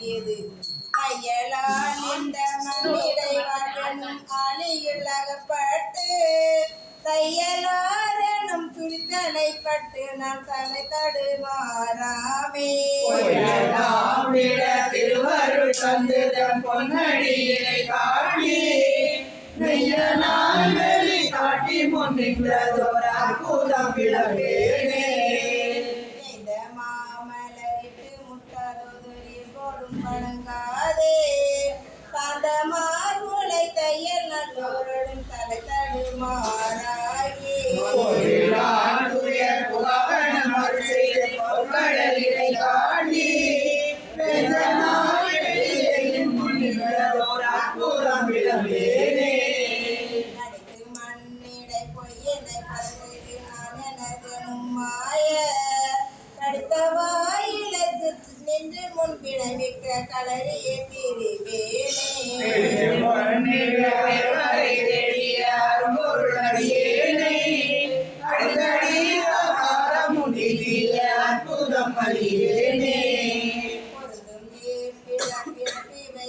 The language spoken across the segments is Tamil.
கட்டியது கையலால் இந்த மண்ணிடை வாழனும் ஆளியில் அகப்பட்டு தையலாரனும் துணித்தலை பட்டு நாம் தலை தடுமாறாமே திருவருள் தந்துதன் பொன்னடியினை காட்டி நெய்யனாய் காட்டி முன்னின்றதோர் அற்புதம் விளவேனே மாமலரிட்டு முத்தாதோதொலி போடும் பழங்காதே காந்தமார் முளை தையல் நல்லோருடன் தலை தடுமாறாயே மண்ணிடை பொய்யனை பறந்து நான் எனதனும் மாய கடுத்த வாயில நின்று முன்பிணைவிக்க களறிய அற்புதம் அறியேனே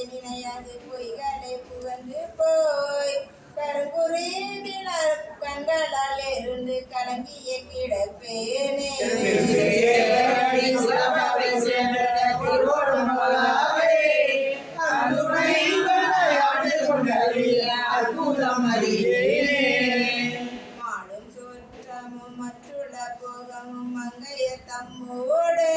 நினையாது பொய்களை புகழ்ந்து போய் கருங்குறி கண்களால் இருந்து கலங்கிய கிடப்பேனே அற்புதம் அறியேனே மாடும் சோற்றமும் மற்றுள்ள போகமும் மங்கைய தம்மோடு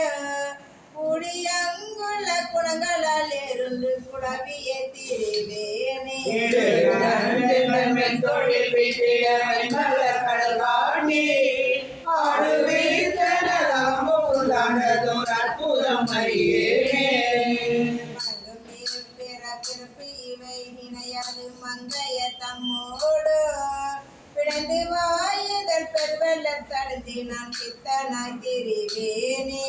குடியங்குள்ள குணங்களால் இருந்து குழவிய திரிவேனே தொழில் அற்புதம் அறியேனே பிறப்பு இவை நினையாது மங்கைய தம்மோடு பிறந்து வாயுதல் பெருவெல்ல தடுத்து நான் சித்தனாய் திரிவேனே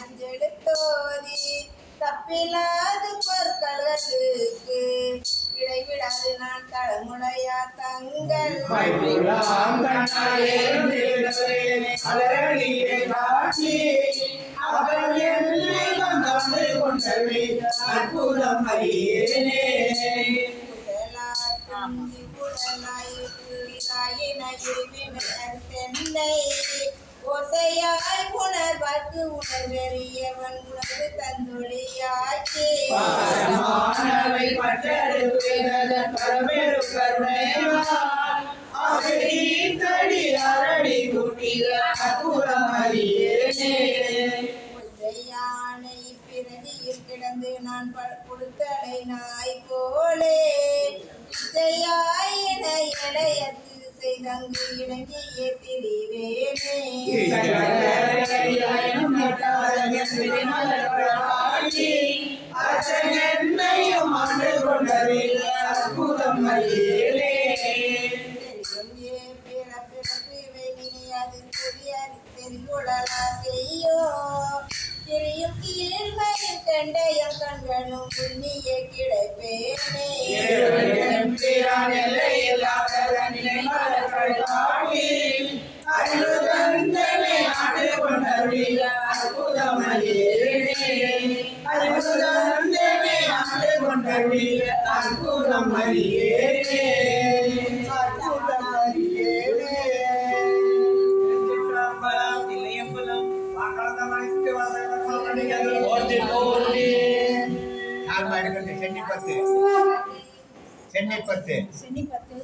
அஞ்செடுத்தோதி தப்பில்லாது பொற்களுக்கு இடைவிடாது நான் தலைமுறையா தங்கள் அற்புதம் அறியேனே ஓசையாய் உணர்வாக்கு உணர்வெறியவன் உணர்வு தந்தொழியாக்கி யானை பிரதியில் கிடந்து நான் கொடுத்தலை நாய் போலே இசையாயின இளையத்து செய்தங்கு இணங்கிய திரிவேனே அற்புதம் அறியேனே திரியும் கீழ்மையில் கண்டையும் கண்களும் புண்ணிய கிடப்பேனே அற்புதம் அறியேனே அற்புதம் அறியேனே சென்னை பத்து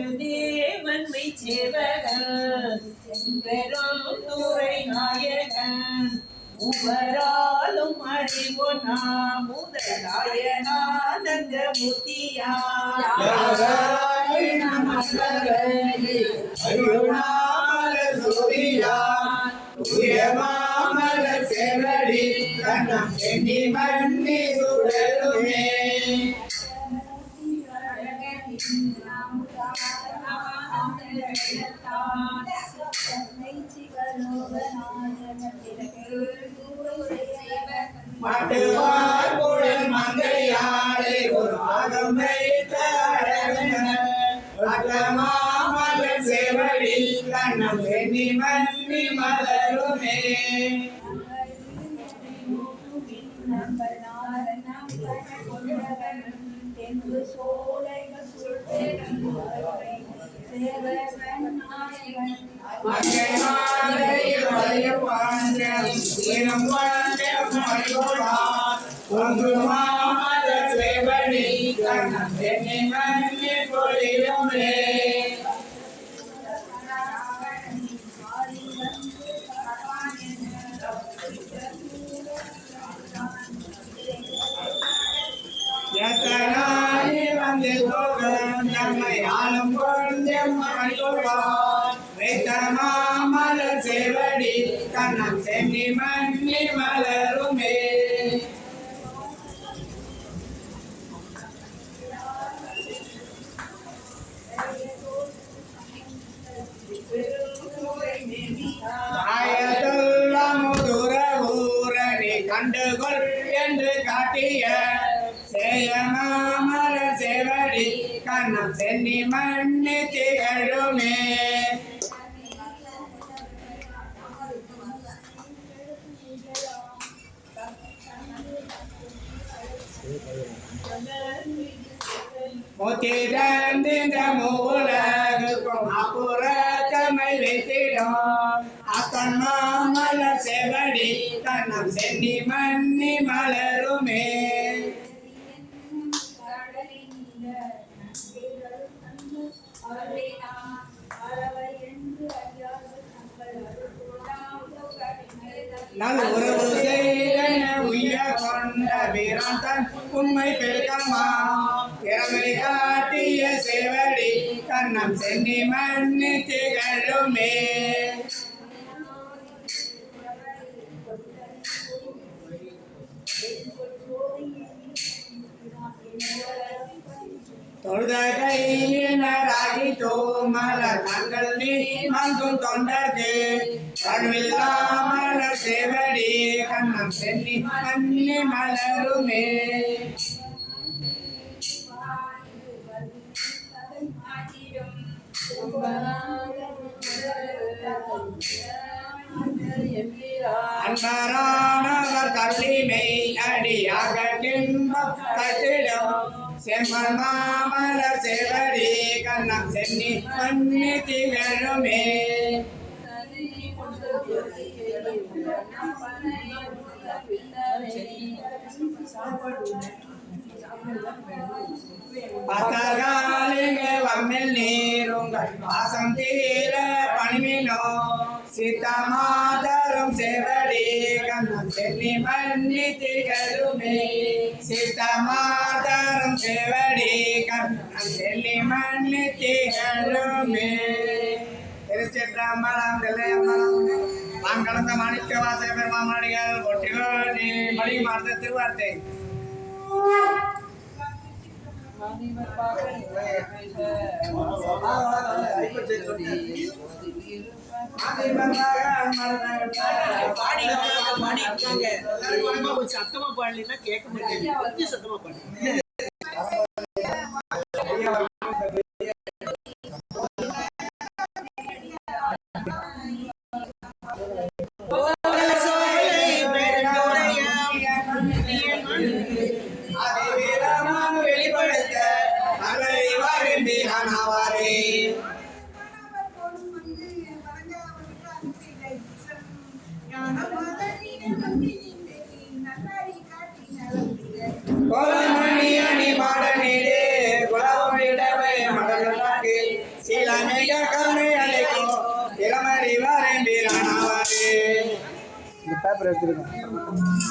தேவன்மை சேவகன் செம்பெரும் துறை நாயகன் உவராலும் அறிவொனா முதலாயனானந்த முத்தியா செவடி கண்ணம் சென்னி மண்ணி சுடலுமே மாட்டுவா கண்ணம் சென்னி மன்னி மலருமே சேவடி கண்ணம் சென்னி மன்னி பொழியுமே எத்தனாய் வந்து போகும் நம்மை ஆளும் கொஞ்சம் மணிகொள்வார் வைத்தமாமலர் சேவடி கண்ணம் சென்னி மன்னி மலருமே கண்டுகொள் என்று காட்டிய சேயமாமலர் சேவடி கண்ணம் சென்னி மன்னி திகழுமே முத்திரந்திந்த மூலகுக்கும் அப்புறத்தமை வைத்திடும் அத்தன் மாமலர் சேவடி கண்ணம் சென்னி மன்னி மலருமே நல் உறவு செய்தன உய்ய கொண்ட வீராந்தன் உண்மை பெருக்கமா திறமை காட்டிய சேவடி கண்ணம் சென்னி மன்னி திகழுமே தொழுத கையினராகி தோமல தங்கள் நீ மங்கும் தொண்டர்க்கு கண்வில்லாமலர் சேவடி கண்ணம் சென்னி மன்னி மலருமே அன்பரானவர் கல்லிமை அடியாக கின்பம் கட்டிடும் செம்மன் மாமலர் சேவடி கண்ணம் சென்னி மன்னி திகழுமே பத்தகாலிங்க வம்மில் நீருங்கள் வாசம் தீர பணிமினோ சீதமாதரும் சேவடி கண்ணம் சென்னி மன்னி திகழுமே சீதமாதரும் சேவடி கண்ணம் சென்னி மன்னி திகழுமே திருச்சிற்றம்பலம் தில்லையம்பலம் நான் கடந்த மாணிக்க வாசக பெருமாமடிகள் ஒட்டிகோடி மணி மார்த்த திருவார்த்தை சத்தமா பாடலாம் கேட்க மாட்டேன் சத்தமா பாடு கோலமணியணி பாடனிலே குலவமிடவே மடலாக்கு சீலமிக கருணை அழைக்கும் இளமறி வரம்பிரானாவாரே இந்த பேப்பர் எடுத்துருக்கேன்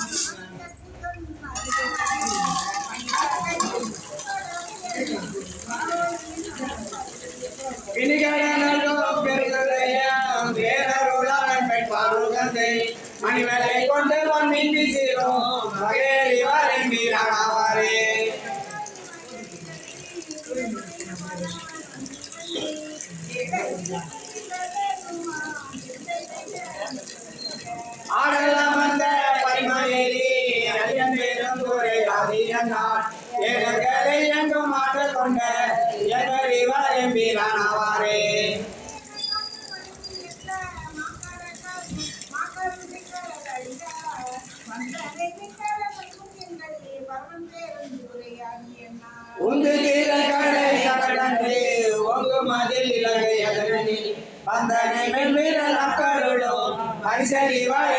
மணிமலை கொண்டு மீண்டு சேரும் மகேரி வரம்பிரானாவாரே ஆடலாம் வந்த பரிமேரி ஐயன் பேரும் துறை ஆதியனார் ஏகங்களை எங்கும் மாற்ற கொண்ட எகரி வரம்பிரானாவாரே உந்து தீரங்களை கடலன்றி ஒங்கு மதில் இலங்கை அதனி வந்தனை மென்மீரல் அக்கருளும் பரிசறி வாரே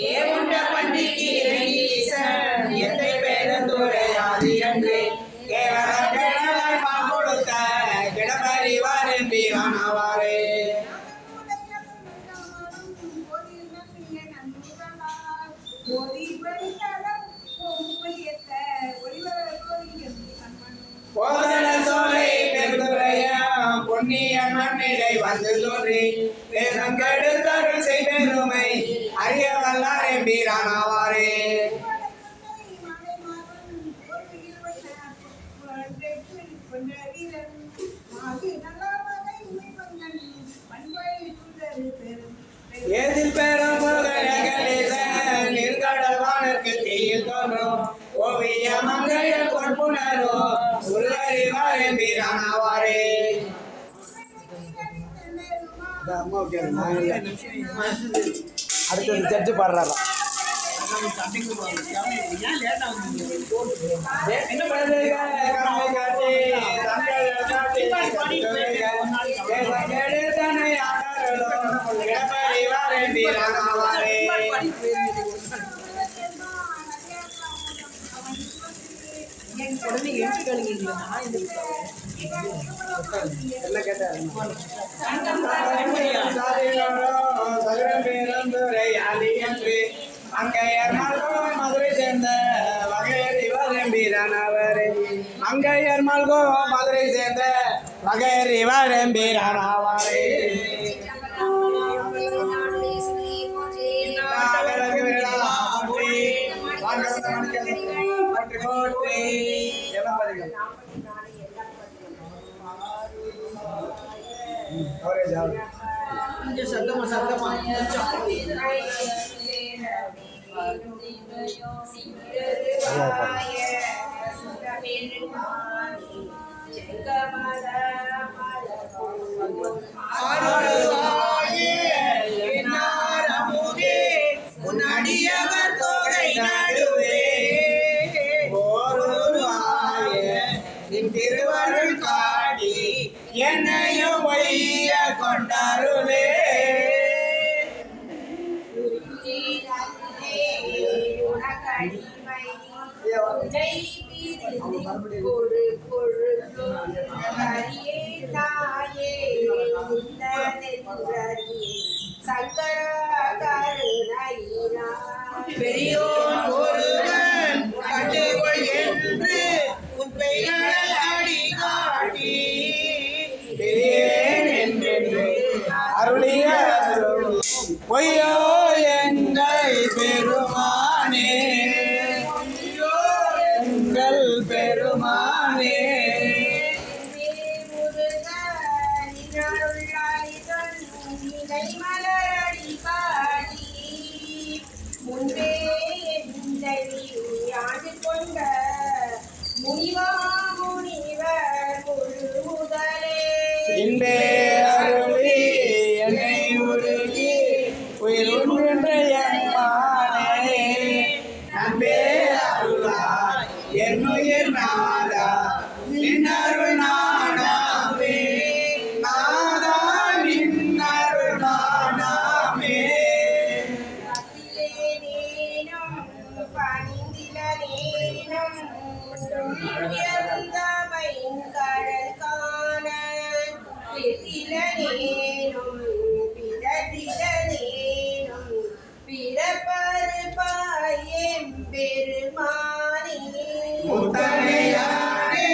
ஏவுண்ட பண்டிகை ஈசன் எத்தை பெருந்துரையாதி என்று கேவலம் கிழலாய் பால் கொடுத்த கிடப்பறி வாரே போதன சோலை பெருந்துரையா பொன்னியன் மண்ணிலை வந்து தோன்றி வேதம் கெடுத்தருள் செய்பெருமை அறிய வல்லாரே வீரானாவாரே ஏதில் பெரும் நீர்கடல் வானருக்கு தீயில் தோன்றும் ஓவிய மங்கைய கொட்புணரோ உருவறிவாரே வீரானாவாரே அடுத்தது ஜட்ஜு பாடுறாரா என்ன மதுரை சேர்ந்த மங்கையர் மல்கோ மதுரை சேர்ந்த வகையறி வரம்பீரானாவாரே சத்தமா உன்னடியவர் தோகை நடுவே நின் திருவருள் காடி என்னையும் வைய கொண்டாருளே பெரியோன் ஒருவன் கண்டுகொள் என்று உன் பெயரால் அடி காட்டி பெரியேன் என்றென்று அருளிய பொய்யோ எங்கள் பெருமானே எங்கள் பெருமானே முன்பே ஆண்டு கொண்ட முனிவா முனிவர் முழு முதலே இன்பே அருளி என்னை உருகி உயிர் ஒன்றுன்ற எம்மானே நம்பே அருளாய் என்னுயிர் நாதா நின்னருள் நானாமே நாதா நின்னருள் நானாமே கடல் காண பிறப்பரு பாயம் பெருமானே முத்தனையானே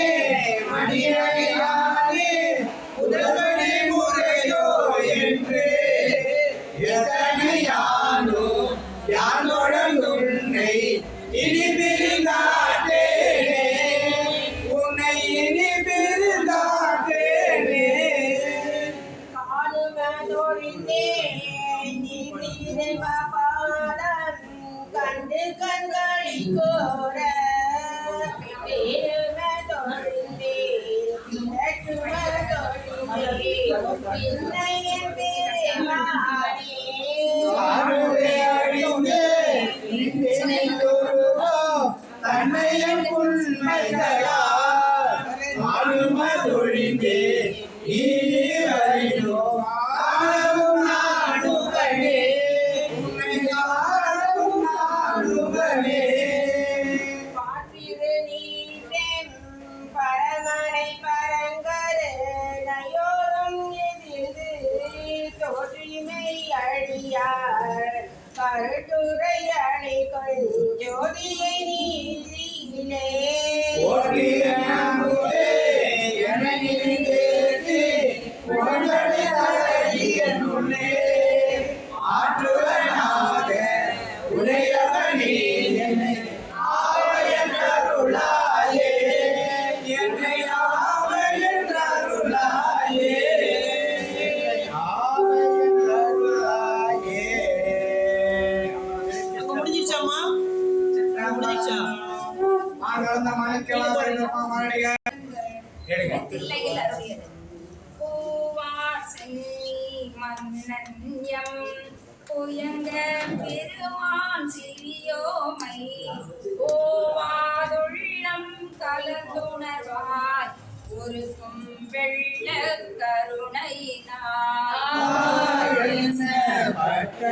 மணியனையானே உதவனே முறையோ என்று எதனையானோ யானோடன் உன்னை இனி பிரிந்தாட்டேனே உண்மைகளால் ஆளுமதொழிந்தே ஈரிலோ ஆளும் நாடுகளே உன்னை ஆளும் நாடுகளே பாற்றிரு நீரெம் பரமனை பரங்கரு நயோரும் எதிர்ந்து தோற்றிமை அழியார் கருட்டுரை அணைகள் ஜோதியை நீதியிலே ஓடியே எனது உடனே ஆற்றுவனாக உடையவனே என்னை ஆவையருளாயே என்னை ஆவையருளாயே ஆவையருளாயே அங்க முடிஞ்சிருச்சாம்மா முடிஞ்சிருச்சா ஆனந்த மாணிக்கவாசகர் மாமணிகள் எடுங்க தில்லையில் அருளியது பூவார் சென்னி மன்னன்யம் புயங்க பெருமான் சிறியோமை ஓவாதுள்ளம் கலந்துணர்வாய் ஒருக்கும் வெள்ள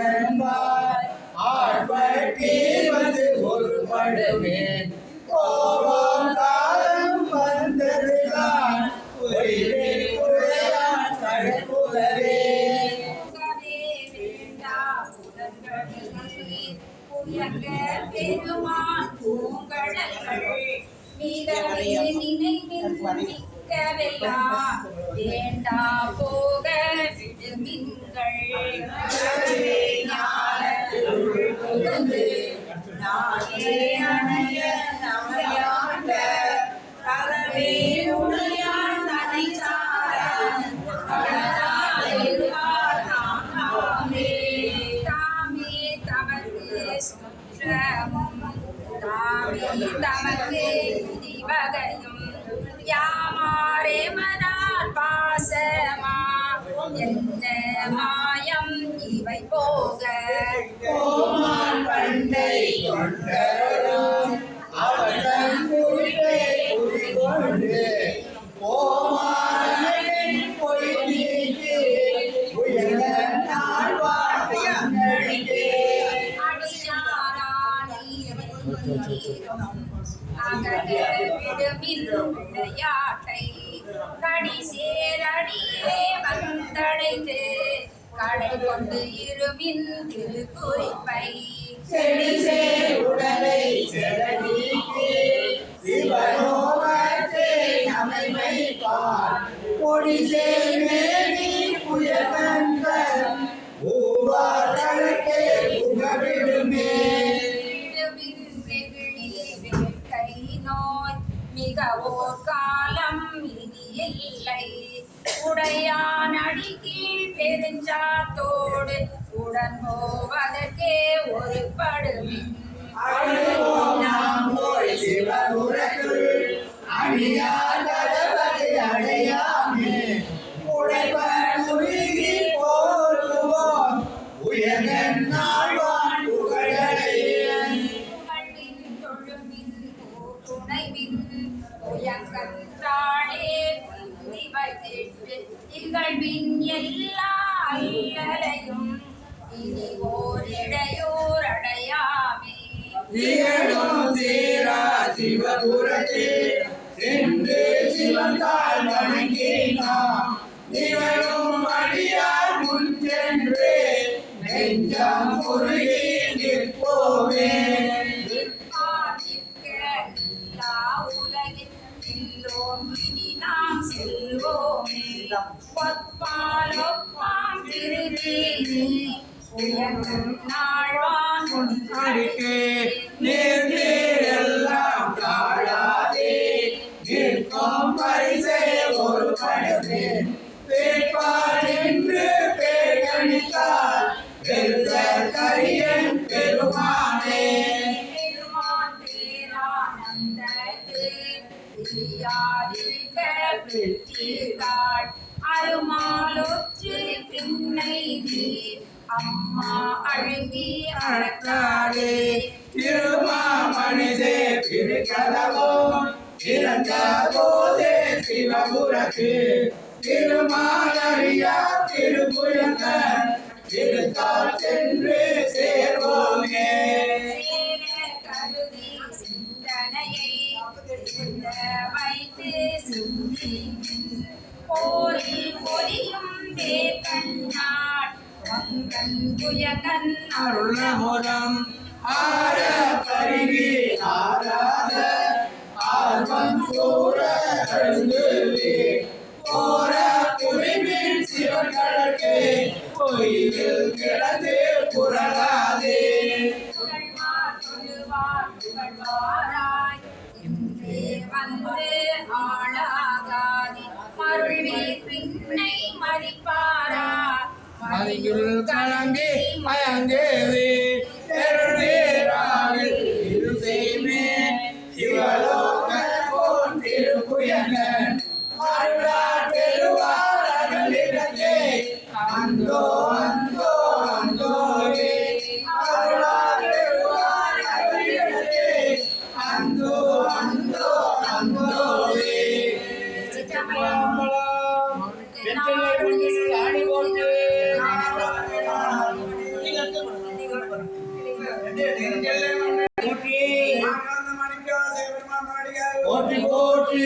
கருணையினார் ஆர்ப்பட்டி வந்து ஒரு படுவேன் கோபம் காலம் வந்ததுதான் உயிரே உடையான் தடுப்புவதே பெருமான் பூங்கடல்கள் மீதவே நினைவில் மிக்கவெல்லாம் வேண்டா போக விடுமின்கள் நானே அணைய நமையாண்ட தலவே உடையான் தனை சாரன் தாமே தமக்கு சுற்றமும் தாமே தமக்கு விதிவகையும் யாமாரே மனார் பாசமா என்ன மாயம் இவை போக கோமான் பண்டை கொண்டரும் அவன் குறிப்பை குறிக்கொண்டு கோமானின் பொய் நீக்கி உயர்ந்த நாள்வாழ்க்கையே விளையாட்டை கடி சேரடியே வந்தடைந்து கடை கொண்டு இருமின் திருக்குறிப்பை செடி சேர் உடலை செடநீக்கி சிவனோகத்தை அமைமைப்பார் கொடி சேர் மேனி புயதங்கள் ஊவார்களுக்கே புகவிடுமே கை நோய் மிகவோர் காலம் இனி இல்லை உடையான் அடிக்கீழ் பெருஞ்சாத்தோடு உடன் போவதற்கே ஒரு படுவின் அழுவோம் நாம் போய் சிவபுரத்துள் அணியாதவரை அடையாமே உடைவன் உருகி போற்றுவோம் உயர்ந்த நாள்வான் புகழடையன் புகழ்வின் தொழுவின் துணைவின் உயங்கன்றாளே புந்தி வைத்திட்டு இகழ்வின் எல்லா அல்லலையும் இனி ஓரிடையோர் அடையாமே திகழும் தீரா சிவபுரத்தில் சென்று சிவந்தால் வணங்கினாம் நிகழும் அடியார் முன் சென்று நெஞ்சம் உருகி நிற்போமே எல்லா உலகில் எல்லோரும் இனி நாம் செல்வோமே ஒப்பால் ஒப்பாம் திருவேணி உயர்ந்தும் நாழ்வான் அடிக்கே நீர் நீர் எல்லாம் காணாதே நிற்கும் பரிசை ஒரு படுவேன் பேட்பார் என்று பேர் கணித்தார் வெல்ல கரியன் பெருமானே பெருமான் பேரானந்தத்து பிரியாதிருக்க பெற்றீர்கள் அருமாலொற்று பின்னை நீர் அம்மா அழுகி அழகாளே திருமாமணிதே திருக்கதவோ இறந்த போதே சிவபுரத்து திருமாலரியா திருப்புயங்க திருத்தால் சென்று சேர்வோமே. கருதி சிந்தனையை வைத்து சிந்தி போரில் பொலியும் வேகண்ணாள் வங்கன் புயகன் அருணமுதம் ஆர பரிவி ஆராத ஆர்வம் கூற அழுந்துவே போர புரிவில் சிவகழகே கோயிலில் கிடந்து புரளாதே. புகழ்வார் தொழுவார் புகழ்வாராய் இன்றே வந்து ஆளாகாதி மருள்வீர் பின்னை மதிப்பாரா மதியுள் கலங்கி மயங்கேவே பெருநீராவில் இருதேமே சிவலோக போன் திருப்புயங்கன் அருளார் பெருவார் அகலிடத்தே அந்தோ அந்தோ அந்தோவே அருளார் பெருவார் அகலிடத்தே அந்தோ அந்தோ அந்தோவே. சிற்றம்பலம் வெற்றிலை மண்ணில் ஆடி போட்டு போற்றி போற்றி